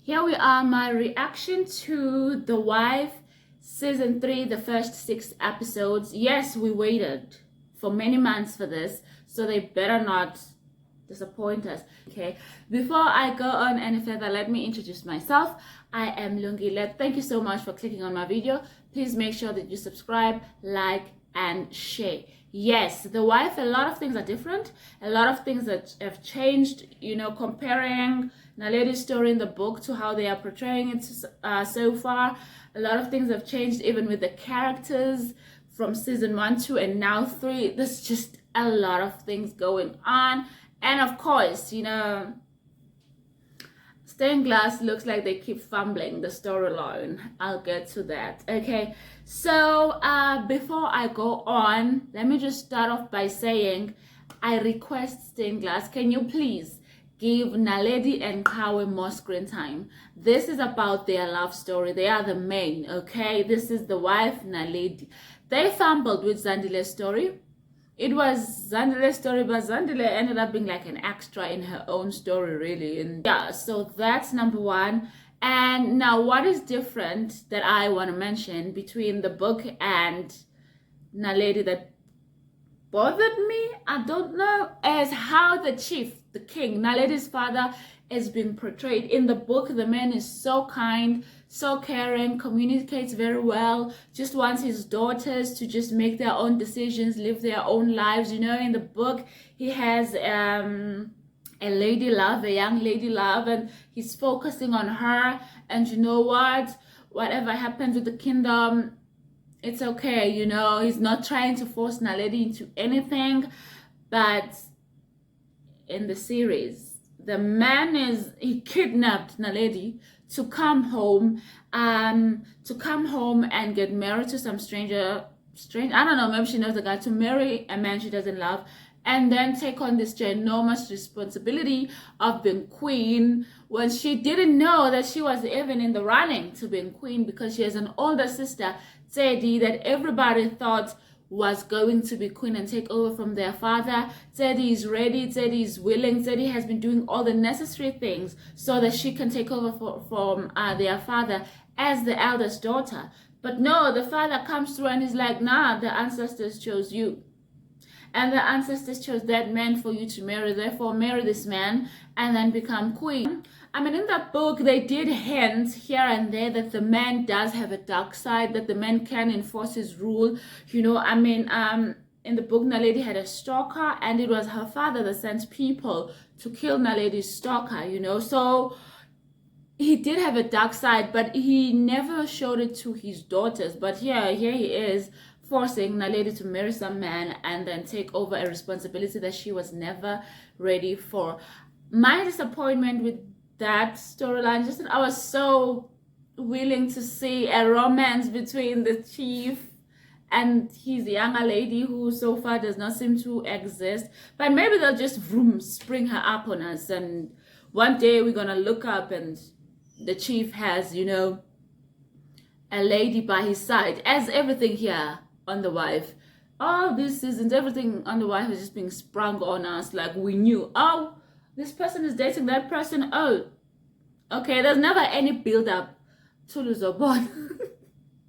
Here we are, my reaction to The Wife season 3, the first 6 episodes. Yes, we waited for many months for this, so they better not disappoint us. Okay, before I go on any further, let me introduce myself. I am Lungile. Thank you so much for clicking on my video. Please make sure that you subscribe, like, and share. Yes, The Wife, a lot of things are different. A lot of things that have changed, you know, comparing Naledi's story in the book to how they are portraying it so far. A lot of things have changed even with the characters from season 1, 2, and now 3. There's just a lot of things going on. And of course, you know, Stained Glass looks like they keep fumbling the storyline. I'll get to that. Okay, so before I go on, let me just start off by saying I request Stained Glass, can you please give Naledi and Qhawe more screen time? This is about their love story. They are the main, okay? This is The Wife, Naledi. They fumbled with Zandile's story. It was Zandile's story, but Zandile ended up being like an extra in her own story, really. And yeah, so that's number one. And now what is different that I want to mention between the book and Naledi that bothered me, I don't know, is how the chief, the king, Naledi's father, is being portrayed. In the book, the man is so kind, so caring, communicates very well, just wants his daughters to just make their own decisions, live their own lives. You know, in the book, he has a lady love, a young lady love, and he's focusing on her. And you know what? Whatever happens with the kingdom, it's okay, you know. He's not trying to force Naledi into anything. But in the series, the man he kidnapped Naledi to come home and get married to some stranger, I don't know, maybe she knows the guy, to marry a man she doesn't love, and then take on this ginormous responsibility of being queen when she didn't know that she was even in the running to being queen, because she has an older sister, Teddy, that everybody thought was going to be queen and take over from their father. Teddy is ready, Teddy is willing, Teddy has been doing all the necessary things so that she can take over from their father as the eldest daughter. But no, the father comes through and is like, nah, the ancestors chose you. And the ancestors chose that man for you to marry. Therefore, marry this man and then become queen. I mean, in that book, they did hint here and there that the man does have a dark side, that the man can enforce his rule. You know, I mean, in the book, Naledi had a stalker, and it was her father that sent people to kill Naledi's stalker, you know. So he did have a dark side, but he never showed it to his daughters. But here he is, forcing Naledi to marry some man and then take over a responsibility that she was never ready for. My disappointment with that storyline, just that I was so willing to see a romance between the chief and his younger lady, who so far does not seem to exist. But maybe they'll just spring her up on us, and one day we're gonna look up and the chief has, you know, a lady by his side, as everything here on The Wife. All these seasons, everything on The Wife is just being sprung on us like we knew. Oh, this person is dating that person. Oh, okay, there's never any build-up to Luzobon.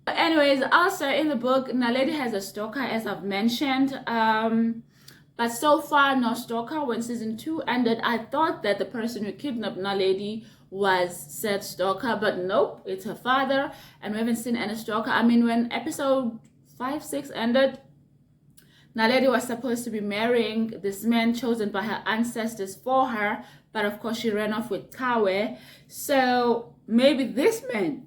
Anyways, also in the book, Naledi has a stalker, as I've mentioned. But so far, no stalker. When season 2 ended, I thought that the person who kidnapped Naledi was said stalker, but nope, it's her father, and we haven't seen any stalker. I mean, when episode 5, 6 ended, Naledi was supposed to be marrying this man chosen by her ancestors for her, but of course she ran off with Qhawe. So maybe this man,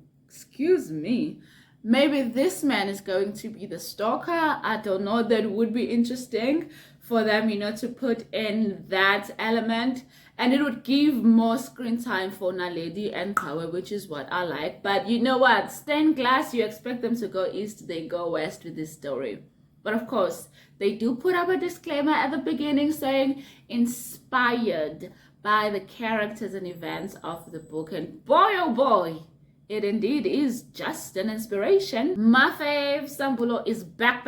maybe this man is going to be the stalker. I don't know, that would be interesting for them, you know, to put in that element, and it would give more screen time for Naledi and Qhawe, which is what I like. But you know what, Stained Glass, you expect them to go east, they go west with this story. But of course, they do put up a disclaimer at the beginning saying inspired by the characters and events of the book. And boy, oh boy, it indeed is just an inspiration. My fave, Sambulo, is back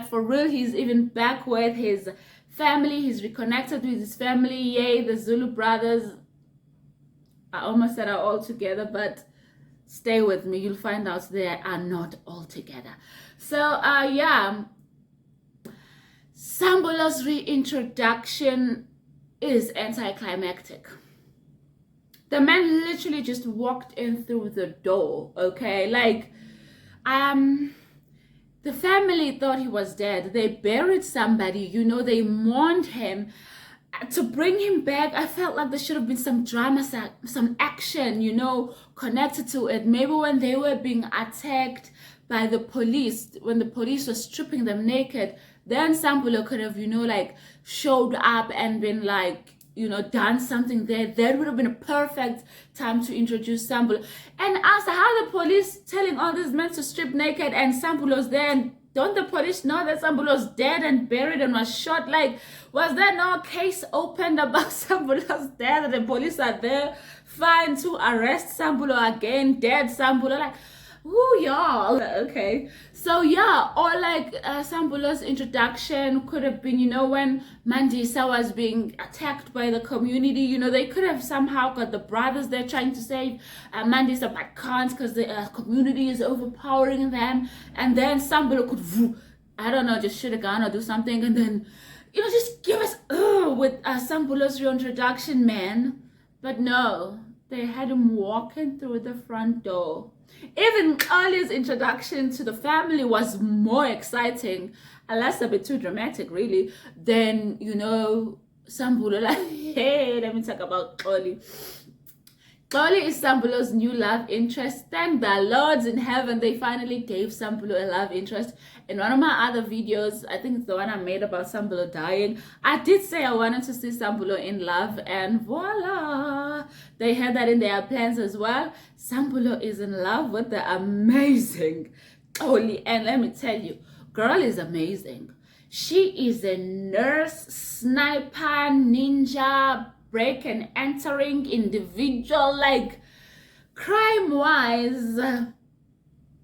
for real. He's even back with his family. He's reconnected with his family. Yay, the Zulu brothers I almost said are all together, but stay with me. You'll find out they are not all together. So, yeah, Sambulo's reintroduction is anticlimactic. The man literally just walked in through the door, okay? Like, the family thought he was dead. They buried somebody, you know, they mourned him. To bring him back, I felt like there should have been some drama, some action, you know, connected to it. Maybe when they were being attacked by the police, when the police were stripping them naked, then Sambulo could have, you know, like showed up and been like, you know, done something there. That would have been a perfect time to introduce Sambulo. And ask how the police telling all these men to strip naked and Sambulo's there, and don't the police know that Sambulo's dead and buried and was shot? Like, was there no case opened about Sambulo's death and the police are there trying to arrest Sambulo again, dead Sambulo? Like, ooh, y'all. Okay. So, yeah, or like Sambulo's introduction could have been, you know, when Mandisa was being attacked by the community, you know, they could have somehow got the brothers there trying to save Mandisa, but can't because the community is overpowering them. And then Sambulo could, I don't know, just shoot a gun or do something. And then, you know, just give us, with Sambulo's reintroduction, man. But no, they had him walking through the front door. Even Ali's introduction to the family was more exciting, unless a bit too dramatic, really, than, you know, Sambulo. Like, hey, let me talk about Ali. Ali is Sambulo's new love interest. Thank the Lords in heaven, they finally gave Sambulo a love interest. In one of my other videos, I think it's the one I made about Sambulo dying, I did say I wanted to see Sambulo in love, and voila, they had that in their plans as well. Sambulo is in love with the amazing Ali, and let me tell you, girl is amazing. She is a nurse, sniper, ninja, break and entering individual. Like, crime wise,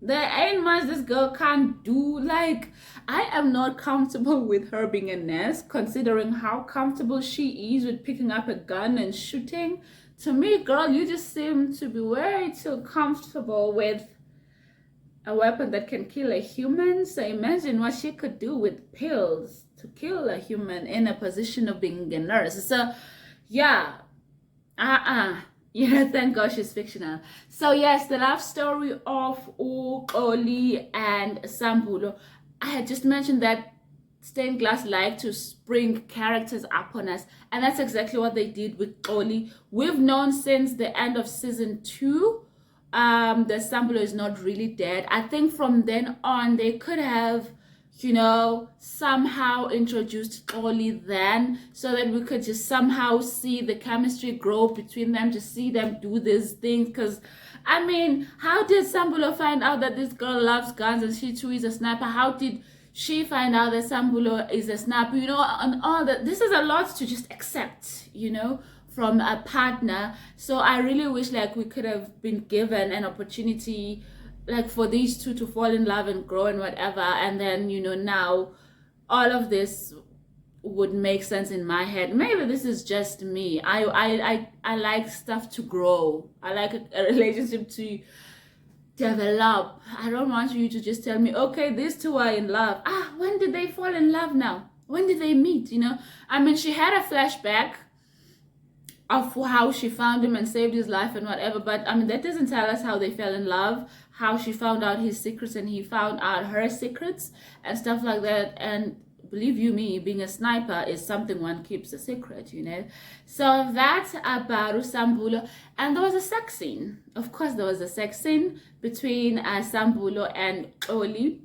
there ain't much this girl can't do. Like, I am not comfortable with her being a nurse, considering how comfortable she is with picking up a gun and shooting. To me, girl, you just seem to be way too comfortable with a weapon that can kill a human. So imagine what she could do with pills to kill a human in a position of being a nurse. So yeah, yeah, thank God she's fictional. So yes, the love story of Oli and Sambulo. I had just mentioned that stained glass like to spring characters up on us, and that's exactly what they did with Oli. We've known since the end of season 2 that Sambulo is not really dead. I think from then on they could have, you know, somehow introduced Oli then, so that we could just somehow see the chemistry grow between them, to see them do these things. Because I mean, how did Sambulo find out that this girl loves guns and she too is a sniper? How did she find out that Sambulo is a sniper? You know, and all that. This is a lot to just accept, you know, from a partner. So I really wish like we could have been given an opportunity, like for these two to fall in love and grow and whatever, and then, you know, now all of this would make sense in my head. Maybe this is just me. I like stuff to grow. I like a relationship to develop. I don't want you to just tell me, okay, these two are in love. When did they fall in love now? When did they meet? You know, I mean, she had a flashback of how she found him and saved his life and whatever, but I mean, that doesn't tell us how they fell in love, how she found out his secrets and he found out her secrets and stuff like that. And believe you me, being a sniper is something one keeps a secret, you know. So that's about Sambulo. And there was a sex scene. Of course there was a sex scene between Sambulo and Oli.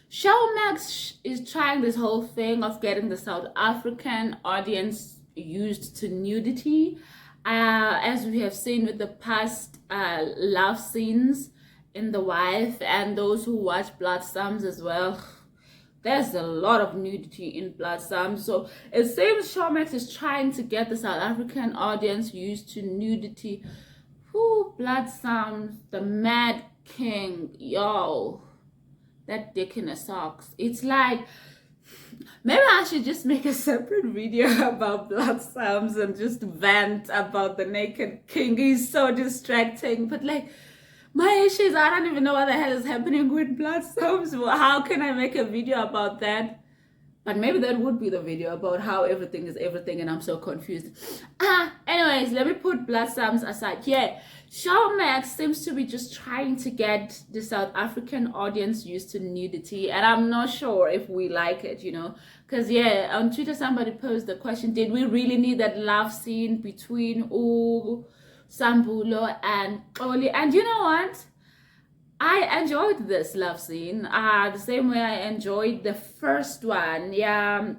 Showmax is trying this whole thing of getting the South African audience used to nudity, as we have seen with the past love scenes in The Wife, and those who watch Blood Psalms as well. There's a lot of nudity in Blood Psalms, so it seems Showmax is trying to get the South African audience used to nudity. Blood Psalms, the Mad King, yo, that dick in the socks. It's like, Maybe I should just make a separate video about Bloodsums and just vent about the Naked King. He's so distracting. But like, my issue is I don't even know what the hell is happening with Bloodsums. Well, how can I make a video about that? But maybe that would be the video about how everything is everything and I'm so confused. Anyways, let me put Bloodsums aside. Yeah, Showmax seems to be just trying to get the South African audience used to nudity. And I'm not sure if we like it, you know. Because, yeah, on Twitter somebody posed the question, did we really need that love scene between Sambulo and Oli? And you know what? I enjoyed this love scene the same way I enjoyed the first one. Yeah,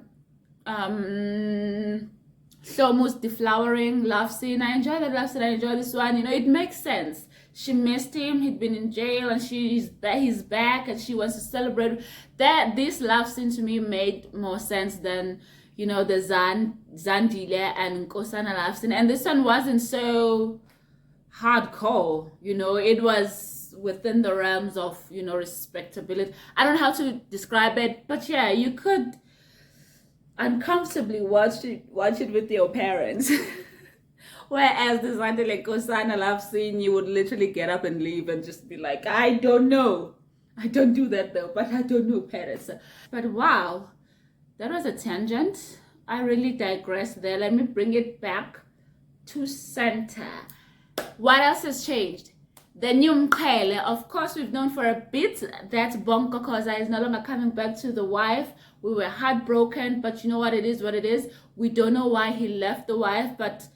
Shlomo's deflowering love scene. I enjoyed that love scene. I enjoyed this one. You know, it makes sense. She missed him. He'd been in jail, and he's back, and she wants to celebrate. This love scene to me made more sense than, you know, the Zandile and Nkosana love scene. And this one wasn't so hardcore. You know, it was within the realms of, you know, respectability. I don't know how to describe it, but yeah, you could uncomfortably watch it with your parents. Whereas the Zandile Nkosana love scene, you would literally get up and leave and just be like, I don't know. I don't do that though, but I don't know, parents. But wow, that was a tangent. I really digressed there. Let me bring it back to center. What else has changed? The new Mqele, of course, we've known for a bit that Bonko Koza is no longer coming back to the wife. We were heartbroken, but you know what it is, We don't know why he left the wife, but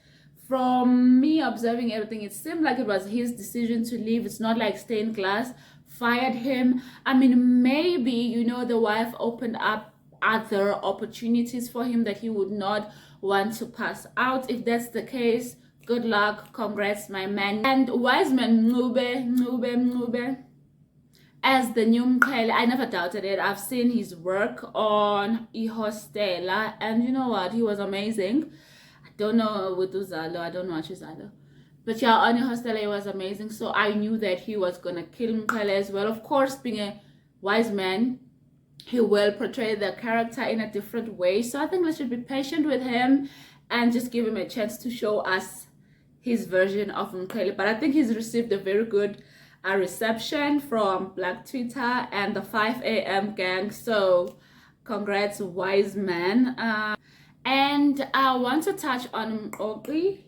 from me observing everything, it seemed like it was his decision to leave. It's not like stained glass fired him. I mean, maybe, you know, the wife opened up other opportunities for him that he would not want to pass out. If that's the case, good luck, congrats, my man. And Wiseman Ngube as the new Mqele, I never doubted it. I've seen his work on Ihostela, and you know what? He was amazing. I don't know with Uzalo, I don't watch Uzalo. But yeah, on Ihostela, he was amazing. So I knew that he was gonna kill Mqele as well. Of course, being a wise man, he will portray the character in a different way. So I think we should be patient with him and just give him a chance to show us his version of Mqele. But I think he's received a very good reception from Black Twitter and the 5 a.m. gang. So congrats, wise man. And I want to touch on Mqoqi.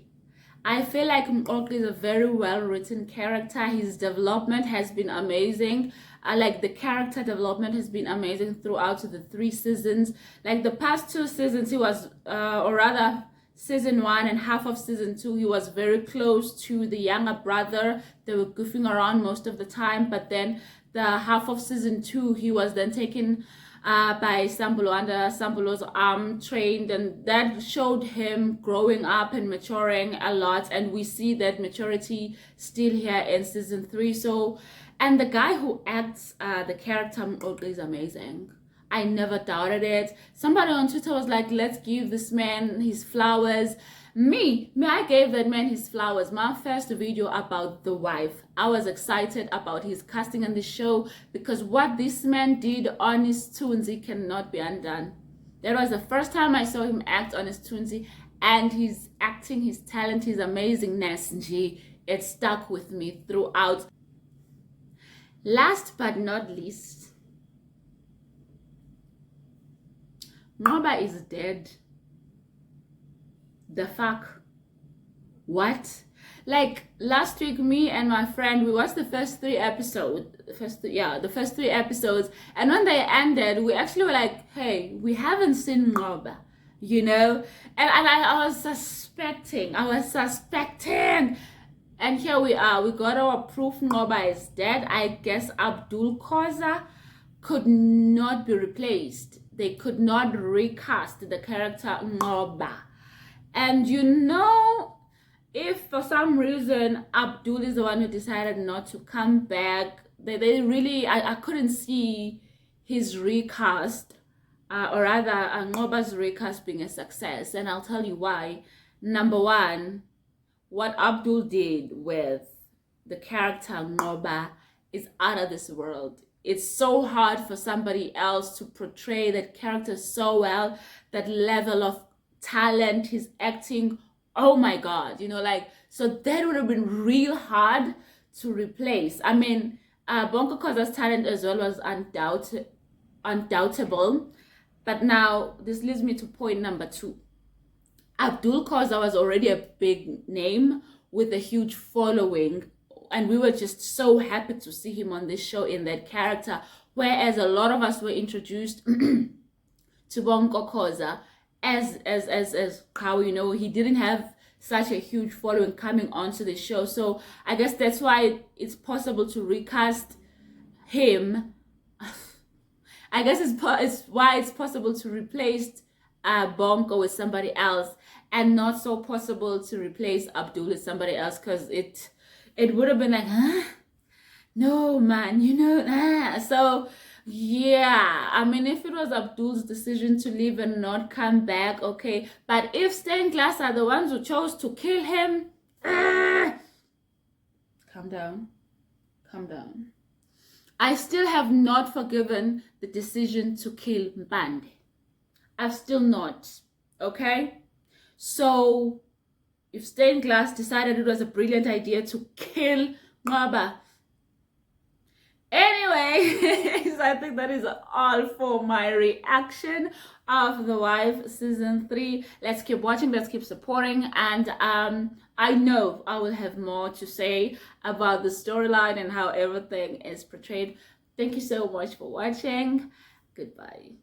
I feel like Mqoqi is a very well-written character. His development has been amazing. Like the character development has been amazing throughout the 3 seasons. Like the past 2 seasons, he was, or rather, season 1 and half of season 2, he was very close to the younger brother. They were goofing around most of the time, but then the half of season 2, he was then taken by Sambulo, under Sambulo's arm, trained, and that showed him growing up and maturing a lot. And we see that maturity still here in season 3. So, and the guy who acts the character Mqoqi is amazing. I never doubted it. Somebody on Twitter was like, let's give this man his flowers. Me, I gave that man his flowers. My first video about the wife. I was excited about his casting in the show because what this man did on his Tunzi cannot be undone. That was the first time I saw him act on his Tunzi, and his acting, his talent, his amazingness, it stuck with me throughout. Last but not least, Ngoba is dead. The fuck? What? Like last week, me and my friend, we watched the first 3 episodes. The first 3 episodes. And when they ended, we actually were like, hey, we haven't seen Ngoba, you know? And I was suspecting. And here we are. We got our proof Ngoba is dead. I guess Abdul Khoza could not be replaced. They could not recast the character Ngoba. And you know, if for some reason Abdul is the one who decided not to come back, they really, I couldn't see his recast, or rather Ngoba's recast being a success. And I'll tell you why. Number one, what Abdul did with the character Ngoba is out of this world. it's so hard for somebody else to portray that character so well, that level of talent, his acting. Oh my God, like, so that would have been real hard to replace. I mean, Bonko Koza's talent as well was undoubtable. But now this leads me to point number 2. Abdul Koza was already a big name with a huge following, and we were just so happy to see him on this show in that character. Whereas a lot of us were introduced to Bonko Koza as Qhawe, he didn't have such a huge following coming onto the show. So I guess that's why it's possible to recast him. I guess it's why it's possible to replace Bonko with somebody else, and not so possible to replace Abdul with somebody else, because it would have been like, huh? No, man, So yeah, I mean, if it was Abdul's decision to leave and not come back, okay. But if Stained Glass are the ones who chose to kill him, calm down. I still have not forgiven the decision to kill Mbande. I've still not, okay? So if Stained Glass decided it was a brilliant idea to kill Ngaba, anyway, I think that is all for my reaction of The Wife Season 3. Let's keep watching, let's keep supporting, and I know I will have more to say about the storyline and how everything is portrayed. Thank you so much for watching. Goodbye.